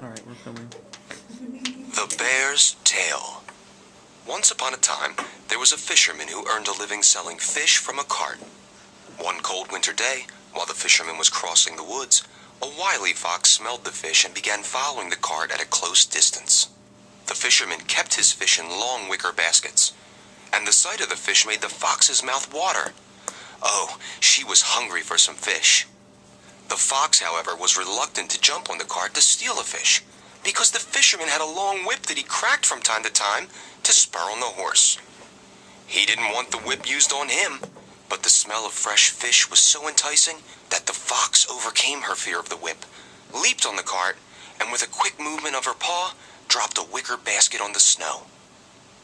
Alright, we're filming. The Bear's Tale. Once upon a time, there was a fisherman who earned a living selling fish from a cart. One cold winter day, while the fisherman was crossing the woods, a wily fox smelled the fish and began following the cart at a close distance. The fisherman kept his fish in long wicker baskets, and the sight of the fish made the fox's mouth water. Oh, she was hungry for some fish. The fox, however, was reluctant to jump on the cart to steal a fish, because the fisherman had a long whip that he cracked from time to time to spur on the horse. He didn't want the whip used on him, but the smell of fresh fish was so enticing that the fox overcame her fear of the whip, leaped on the cart, and with a quick movement of her paw, dropped a wicker basket on the snow.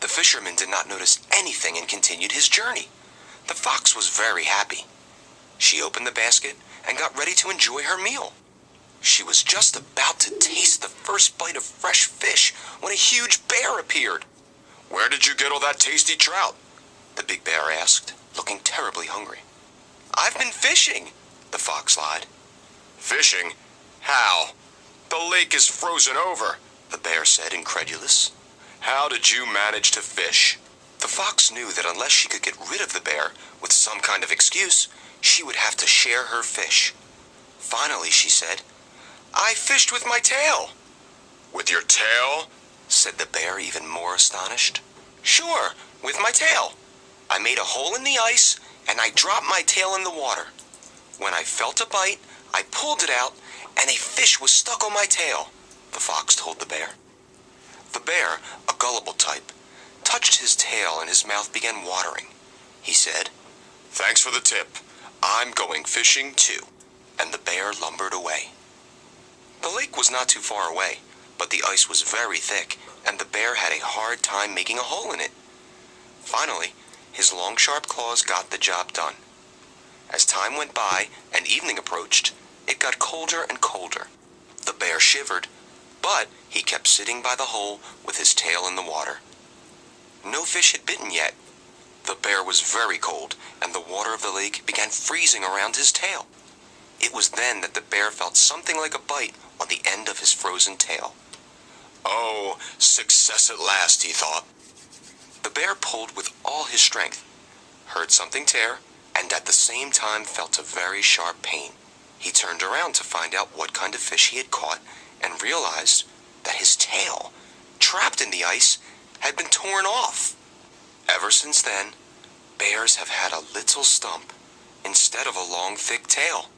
The fisherman did not notice anything and continued his journey. The fox was very happy. She opened the basket and got ready to enjoy her meal. She was just about to taste the first bite of fresh fish when a huge bear appeared. "Where did you get all that tasty trout?" the big bear asked, looking terribly hungry. "I've been fishing," the fox lied. "Fishing? How? The lake is frozen over," the bear said, incredulous. "How did you manage to fish?" The fox knew that unless she could get rid of the bear with some kind of excuse, she would have to share her fish. Finally, she said, "I fished with my tail." "With your tail?" said the bear, even more astonished. "Sure, with my tail. I made a hole in the ice, and I dropped my tail in the water. When I felt a bite, I pulled it out, and a fish was stuck on my tail," the fox told the bear. The bear, a gullible type, touched his tail and his mouth began watering. He said, "Thanks for the tip. I'm going fishing too," and the bear lumbered away. The lake was not too far away, but the ice was very thick, and the bear had a hard time making a hole in it. Finally, his long sharp claws got the job done. As time went by and evening approached, it got colder and colder. The bear shivered, but he kept sitting by the hole with his tail in the water. No fish had bitten yet. The bear was very cold, and the water of the lake began freezing around his tail. It was then that the bear felt something like a bite on the end of his frozen tail. "Oh, success at last," he thought. The bear pulled with all his strength, heard something tear, and at the same time felt a very sharp pain. He turned around to find out what kind of fish he had caught and realized that his tail, trapped in the ice, had been torn off. Ever since then, bears have had a little stump instead of a long, thick tail.